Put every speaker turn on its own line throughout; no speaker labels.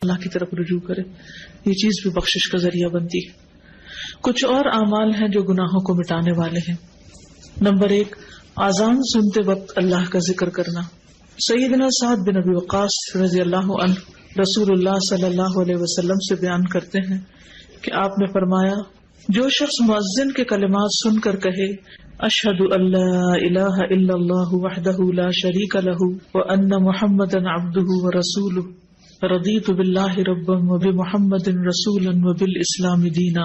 اللہ کی طرف رجوع کرے، یہ چیز بھی بخشش کا ذریعہ بنتی ہے۔ کچھ اور اعمال ہیں جو گناہوں کو مٹانے والے ہیں۔ نمبر 1، اذان سنتے وقت اللہ کا ذکر کرنا۔ سیدنا سعد بن ابی وقاص رضی اللہ عنہ رسول اللہ صلی اللہ علیہ وسلم سے بیان کرتے ہیں کہ آپ نے فرمایا، جو شخص مؤذن کے کلمات سن کر کہے اشہد ان لا الہ الا اللہ وحدہ لا شریک لہ وان محمدا عبدہ ورسولہ رضیت باللہ ربا وبمحمد رسولا وبالاسلام دینا،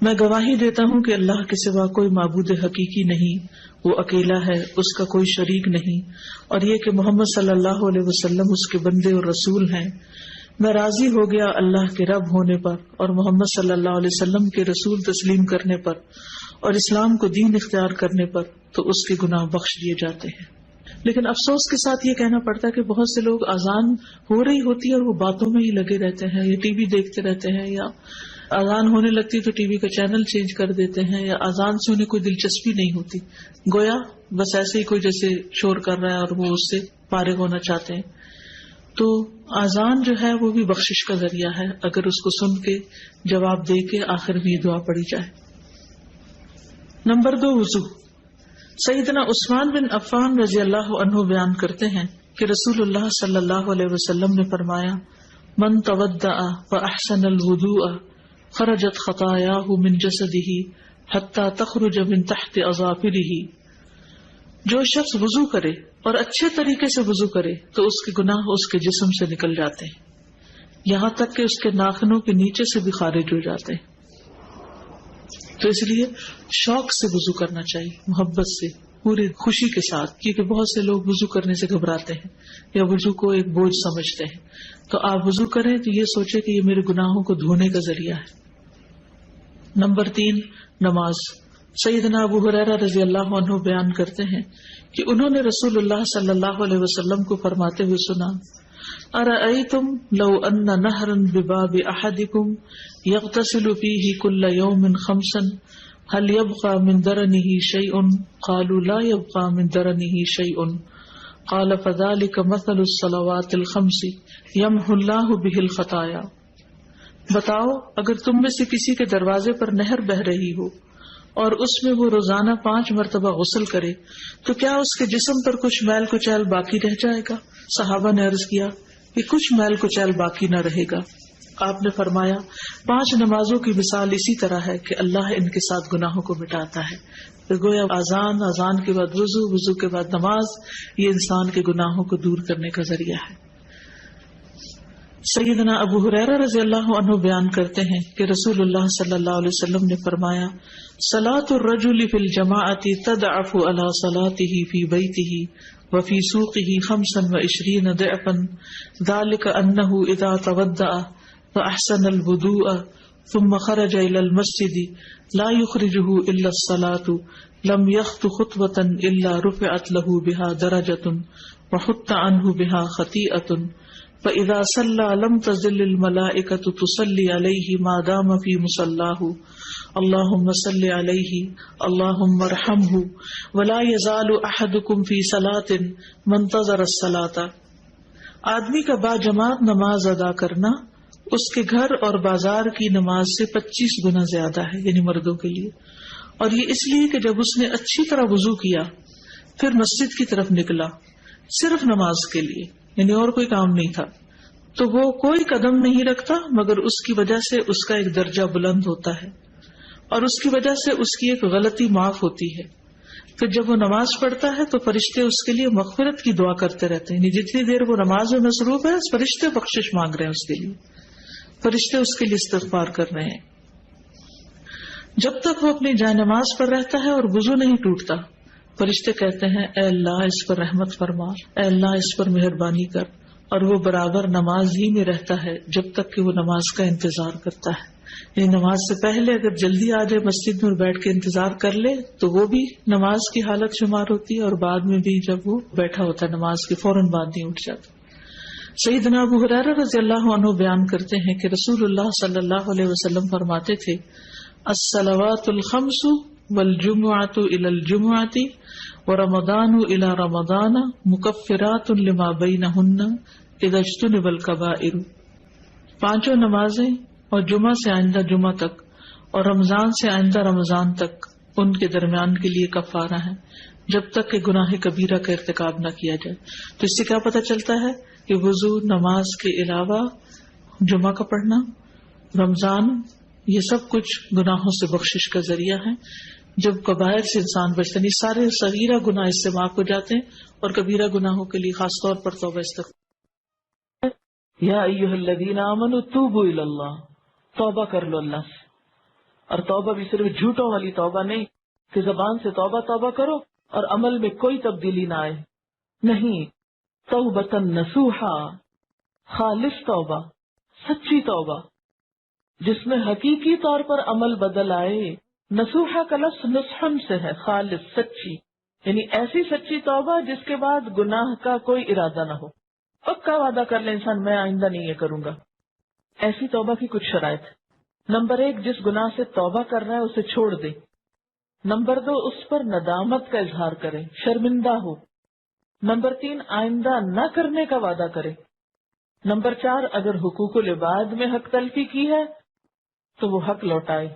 میں گواہی دیتا ہوں کہ اللہ کے سوا کوئی معبود حقیقی نہیں، وہ اکیلا ہے، اس کا کوئی شریک نہیں، اور یہ کہ محمد صلی اللہ علیہ وسلم اس کے بندے اور رسول ہیں۔ میں راضی ہو گیا اللہ کے رب ہونے پر اور محمد صلی اللہ علیہ وسلم کے رسول تسلیم کرنے پر اور اسلام کو دین اختیار کرنے پر، تو اس کے گناہ بخش دیے جاتے ہیں۔ لیکن افسوس کے ساتھ یہ کہنا پڑتا ہے کہ بہت سے لوگ اذان ہو رہی ہوتی ہے اور وہ باتوں میں ہی لگے رہتے ہیں، یا ٹی وی دیکھتے رہتے ہیں، یا اذان ہونے لگتی تو ٹی وی کا چینل چینج کر دیتے ہیں، یا اذان سے انہیں کوئی دلچسپی نہیں ہوتی، گویا بس ایسے ہی کوئی جیسے شور کر رہا ہے اور وہ اس سے فارغ ہونا چاہتے ہیں۔ تو اذان جو ہے وہ بھی بخشش کا ذریعہ ہے، اگر اس کو سن کے جواب دے کے آخر میں یہ دعا پڑھی جائے۔ نمبر 2، وضو۔ سیدنا عثمان بن عفان رضی اللہ عنہ بیان کرتے ہیں کہ رسول اللہ صلی اللہ علیہ وسلم نے فرمایا، من تودع فاحسن الوضوء خرجت خطاياه من جسده حتى تخرج من تحت اظافره، جو شخص وضو کرے اور اچھے طریقے سے وضو کرے تو اس کے گناہ اس کے جسم سے نکل جاتے ہیں، یہاں تک کہ اس کے ناخنوں کے نیچے سے بھی خارج ہو جاتے ہیں۔ تو اس لیے شوق سے وضو کرنا چاہیے، محبت سے، پوری خوشی کے ساتھ، کیونکہ بہت سے لوگ وضو کرنے سے گھبراتے ہیں یا وضو کو ایک بوجھ سمجھتے ہیں۔ تو آپ وضو کریں تو یہ سوچیں کہ یہ میرے گناہوں کو دھونے کا ذریعہ ہے۔ نمبر 3، نماز۔ سیدنا ابو ہریرہ رضی اللہ عنہ بیان کرتے ہیں کہ انہوں نے رسول اللہ صلی اللہ علیہ وسلم کو فرماتے ہوئے سنا، ارأیتم لو ان نہرا بباب احدکم یغتسل فیہ کل یوم 5 هل يبقى من درنه شيء؟ قالوا لا يبقى من درنه شيء قال فذلك مثل الصلوات الخمس يمحو الله به الخطايا۔ بتاؤ، اگر تم میں سے کسی کے دروازے پر نہر بہ رہی ہو اور اس میں وہ روزانہ 5 مرتبہ غسل کرے تو کیا اس کے جسم پر کچھ میل کچیل باقی رہ جائے گا؟ صحابہ نے عرض کیا کہ کچھ میل کچیل باقی نہ رہے گا۔ آپ نے فرمایا، 5 نمازوں کی مثال اسی طرح ہے کہ اللہ ان کے ساتھ گناہوں کو مٹاتا ہے۔ تو گویا اذان کے بعد وضو، وضو کے بعد نماز، یہ انسان کے گناہوں کو دور کرنے کا ذریعہ ہے۔ سیدنا ابو ہریرہ رضی اللہ عنہ بیان کرتے ہیں کہ رسول اللہ صلی اللہ علیہ وسلم نے فرمایا، صلاۃ الرجل فی الجماعۃ تضعف علی صلاتہ فی بیتہ وفی سوقہ 25 ضعفا، ذلک انہ اذا تودع فاحسن الوضوء ثم خرج الى المسجد لا يخرجه الا الصلاة لم يخط خطوة الا رفعت له بها درجة وحط عنه بها خطيئة فاذا صلى لم تزل الملائكة تصلي عليه ما دام في مصلاه اللهم صل عليه اللهم ارحمه ولا يزال احدكم في صلاة منتظر الصلاة۔ آدمی کا با جماعت نماز ادا کرنا اس کے گھر اور بازار کی نماز سے 25 گنا زیادہ ہے، یعنی مردوں کے لیے، اور یہ اس لیے کہ جب اس نے اچھی طرح وضو کیا پھر مسجد کی طرف نکلا صرف نماز کے لیے، یعنی اور کوئی کام نہیں تھا، تو وہ کوئی قدم نہیں رکھتا مگر اس کی وجہ سے اس کا ایک درجہ بلند ہوتا ہے اور اس کی وجہ سے اس کی ایک غلطی معاف ہوتی ہے۔ پھر جب وہ نماز پڑھتا ہے تو فرشتے اس کے لیے مغفرت کی دعا کرتے رہتے ہیں، یعنی جتنی دیر وہ نماز میں مصروف ہے فرشتے بخشش مانگ رہے ہیں اس کے لیے، فرشتے اس کے لیے استغفار کر رہے ہیں۔ جب تک وہ اپنی جائے نماز پر رہتا ہے اور وضو نہیں ٹوٹتا، فرشتے کہتے ہیں، اے اللہ اس پر رحمت فرما، اے اللہ اس پر مہربانی کر، اور وہ برابر نماز ہی میں رہتا ہے جب تک کہ وہ نماز کا انتظار کرتا ہے۔ یعنی نماز سے پہلے اگر جلدی آ جائے مسجد میں بیٹھ کے انتظار کر لے تو وہ بھی نماز کی حالت شمار ہوتی ہے، اور بعد میں بھی جب وہ بیٹھا ہوتا ہے نماز کے فوراً بعد نہیں اٹھ جاتا۔ سیدنا ابو ہریرہ رضی اللہ عنہ بیان کرتے ہیں کہ رسول اللہ صلی اللہ علیہ وسلم فرماتے تھے، الصلوات الخمس والجمعۃ الی الجمعۃ ورمضان الی رمضان مکفرات لما بینہن اذا اجتنب الکبائر۔ 5 نمازیں اور جمعہ سے آئندہ جمعہ تک اور رمضان سے آئندہ رمضان تک ان کے درمیان کے لیے کفارہ ہے، جب تک کہ گناہ کبیرہ کا ارتکاب نہ کیا جائے۔ تو اس سے کیا پتہ چلتا ہے کہ وضو، نماز کے علاوہ جمعہ کا پڑھنا، رمضان، یہ سب کچھ گناہوں سے بخشش کا ذریعہ ہے۔ جب کبائر سے انسان بچتا نہیں، سارے صغیرہ گناہ اس سے معاف ہو جاتے ہیں، اور کبیرہ گناہوں کے لیے خاص طور پر توبہ استغفار۔ یا ایھا الذین آمنوا توبوا الی اللہ، توبہ کر لو اللہ سے۔ اور توبہ بھی صرف جھوٹوں والی توبہ نہیں کہ زبان سے توبہ توبہ کرو اور عمل میں کوئی تبدیلی نہ آئے، نہیں، توبۃ نصوحا، خالص توبہ، سچی توبہ جس میں حقیقی طور پر عمل بدل آئے۔ نصوحا کا لفظ نصحن سے ہے، خالص، سچی، یعنی ایسی سچی توبہ جس کے بعد گناہ کا کوئی ارادہ نہ ہو، پکا وعدہ کر لے انسان میں آئندہ نہیں یہ کروں گا۔ ایسی توبہ کی کچھ شرائط ہے۔ نمبر 1، جس گناہ سے توبہ کر رہا ہے اسے چھوڑ دے۔ نمبر 2، اس پر ندامت کا اظہار کرے، شرمندہ ہو۔ نمبر 3، آئندہ نہ کرنے کا وعدہ کرے۔ نمبر 4، اگر حقوق العباد میں حق تلفی کی ہے تو وہ حق لوٹائے،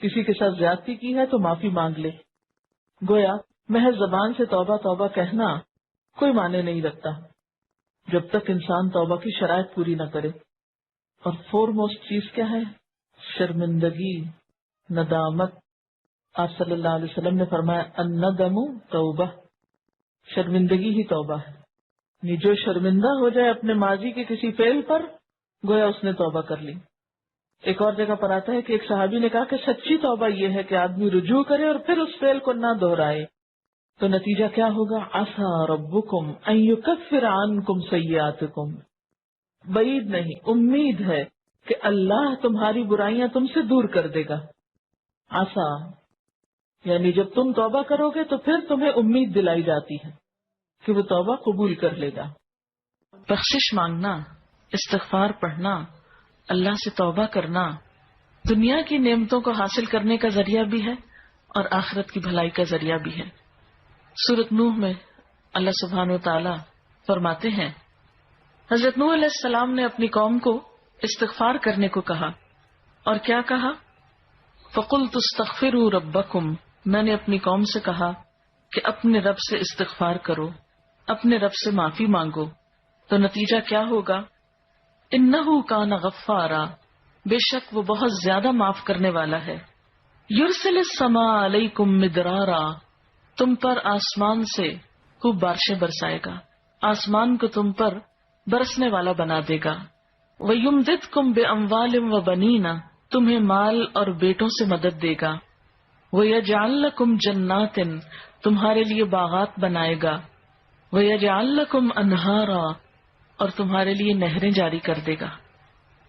کسی کے ساتھ زیادتی کی ہے تو معافی مانگ لے۔ گویا محض زبان سے توبہ توبہ کہنا کوئی معنی نہیں رکھتا جب تک انسان توبہ کی شرائط پوری نہ کرے۔ اور فور موسٹ چیز کیا ہے؟ شرمندگی، ندامت۔ آپ صلی اللہ علیہ وسلم نے فرمایا الندم توبہ، شرمندگی ہی توبہ ہے۔ یعنی جو شرمندہ ہو جائے اپنے ماضی کے کسی فعل پر، گویا اس نے توبہ کر لی۔ ایک اور جگہ پر آتا ہے کہ ایک صحابی نے کہا کہ سچی توبہ یہ ہے کہ آدمی رجوع کرے اور پھر اس فعل کو نہ دہرائے، تو نتیجہ کیا ہوگا؟ عسیٰ ربکم ان یکفر عنکم سیئاتکم، بعید نہیں، امید ہے کہ اللہ تمہاری برائیاں تم سے دور کر دے گا۔ عسیٰ یعنی جب تم توبہ کرو گے تو پھر تمہیں امید دلائی جاتی ہے کہ وہ توبہ قبول کر لے گا۔ بخشش مانگنا، استغفار پڑھنا، اللہ سے توبہ کرنا دنیا کی نعمتوں کو حاصل کرنے کا ذریعہ بھی ہے اور آخرت کی بھلائی کا ذریعہ بھی ہے۔ سورۃ نوح میں اللہ سبحانہ و تعالی فرماتے ہیں، حضرت نوح علیہ السلام نے اپنی قوم کو استغفار کرنے کو کہا، اور کیا کہا؟ فَقُلْتُ اسْتَغْفِرُوا رَبَّكُمْ، میں نے اپنی قوم سے کہا کہ اپنے رب سے استغفار کرو، اپنے رب سے معافی مانگو۔ تو نتیجہ کیا ہوگا؟ انہو کان غفارا، بے شک وہ بہت زیادہ معاف کرنے والا ہے۔ یرسل السماء علیکم مدرارا، تم پر آسمان سے خوب بارشیں برسائے گا، آسمان کو تم پر برسنے والا بنا دے گا۔ وَيُمْدِدْكُمْ بِأَمْوَالٍ وَبَنِينَ، تمہیں مال اور بیٹوں سے مدد دے گا۔ وَيَجْعَلْ لَكُمْ جَنَّاتٍ، تمہارے لیے باغات بنائے گا۔ وَيَجْعَلْ لَكُمْ أَنْهَارًا، اور تمہارے لیے نہریں جاری کر دے گا۔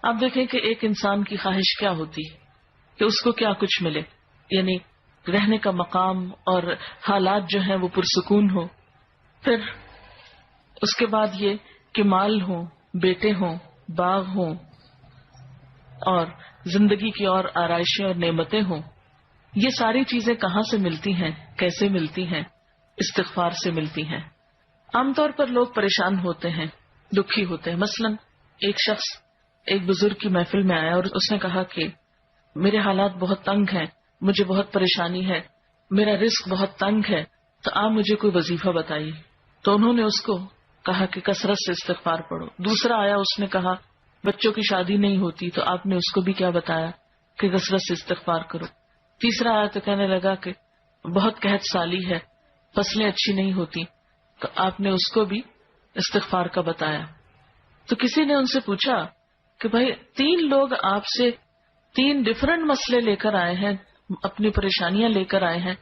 آپ دیکھیں کہ ایک انسان کی خواہش کیا ہوتی ہے کہ اس کو کیا کچھ ملے، یعنی رہنے کا مقام اور حالات جو ہیں وہ پرسکون ہو، پھر اس کے بعد یہ کہ مال ہوں، بیٹے ہوں، باغ ہوں، اور زندگی کی اور آرائشیں اور نعمتیں ہوں۔ یہ ساری چیزیں کہاں سے ملتی ہیں، کیسے ملتی ہیں؟ استغفار سے ملتی ہیں۔ عام طور پر لوگ پریشان ہوتے ہیں، دکھی ہوتے ہیں۔ مثلا ایک شخص ایک بزرگ کی محفل میں آیا اور اس نے کہا کہ میرے حالات بہت تنگ ہیں، مجھے بہت پریشانی ہے، میرا رزق بہت تنگ ہے، تو آپ مجھے کوئی وظیفہ بتائیے۔ تو انہوں نے اس کو کہا کہ کثرت سے استغفار پڑھو۔ دوسرا آیا، اس نے کہا بچوں کی شادی نہیں ہوتی، تو آپ نے اس کو بھی کیا بتایا کہ کثرت سے استغفار کرو۔ تیسرا آیا تو کہنے لگا کہ بہت قحط سالی ہے، فصلیں اچھی نہیں ہوتی، تو آپ نے اس کو بھی استغفار کا بتایا۔ تو کسی نے ان سے پوچھا کہ بھائی 3 لوگ آپ سے 3 ڈفرنٹ مسئلے لے کر آئے ہیں، اپنی پریشانیاں لے کر آئے ہیں،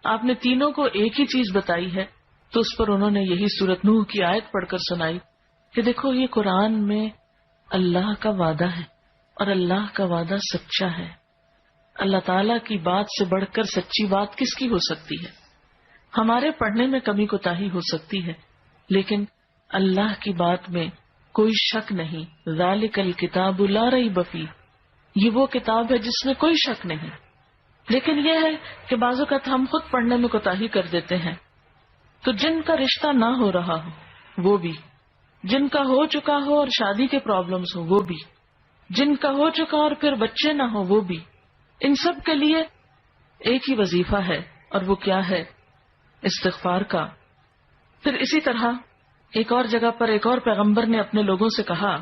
آپ نے تینوں کو ایک ہی چیز بتائی ہے۔ تو اس پر انہوں نے یہی سورۃ نوح کی آیت پڑھ کر سنائی کہ دیکھو یہ قرآن میں اللہ کا وعدہ ہے اور اللہ کا وعدہ سچا ہے۔ اللہ تعالیٰ کی بات سے بڑھ کر سچی بات کس کی ہو سکتی ہے؟ ہمارے پڑھنے میں کمی کوتاہی ہو سکتی ہے، لیکن اللہ کی بات میں کوئی شک نہیں۔ ذالک الکتاب لا ریب فیہ، یہ وہ کتاب ہے جس میں کوئی شک نہیں۔ لیکن یہ ہے کہ بعض اوقات ہم خود پڑھنے میں کوتاہی کر دیتے ہیں، تو جن کا رشتہ نہ ہو رہا ہو وہ بھی، جن کا ہو چکا ہو اور شادی کے پرابلمز ہو وہ بھی، جن کا ہو چکا اور پھر بچے نہ ہو وہ بھی، ان سب کے لیے ایک ہی وظیفہ ہے، اور وہ کیا ہے؟ استغفار کا۔ پھر اسی طرح ایک اور جگہ پر ایک اور پیغمبر نے اپنے لوگوں سے کہا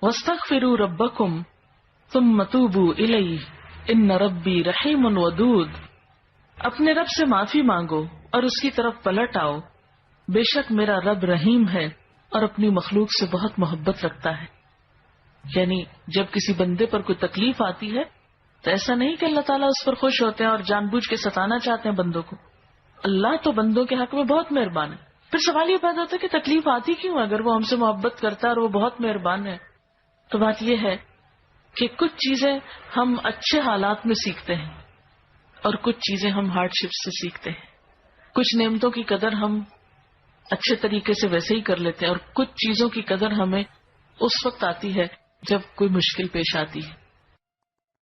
وَاسْتَغْفِرُوا رَبَّكُمْ ثُمَّ تُوبُوا إِلَيْهِ إِنَّ رَبِّي رَحِيمٌ وَدُودٌ، اپنے رب سے معافی مانگو اور اس کی طرف پلٹ آؤ، بے شک میرا رب رحیم ہے اور اپنی مخلوق سے بہت محبت رکھتا ہے۔ یعنی جب کسی بندے پر کوئی تکلیف آتی ہے تو ایسا نہیں کہ اللہ تعالیٰ اس پر خوش ہوتے ہیں اور جان بوجھ کے ستانا چاہتے ہیں بندوں کو، اللہ تو بندوں کے حق میں بہت مہربان ہے۔ پھر سوال یہ پیدا ہوتا ہے کہ تکلیف آتی کیوں؟ اگر وہ ہم سے محبت کرتا ہے اور وہ بہت مہربان ہے، تو بات یہ ہے کہ کچھ چیزیں ہم اچھے حالات میں سیکھتے ہیں اور کچھ چیزیں ہم ہارڈ شپ سے سیکھتے ہیں۔ کچھ نعمتوں کی قدر ہم اچھے طریقے سے ویسے ہی کر لیتے ہیں، اور کچھ چیزوں کی قدر ہمیں اس وقت آتی ہے جب کوئی مشکل پیش آتی ہے۔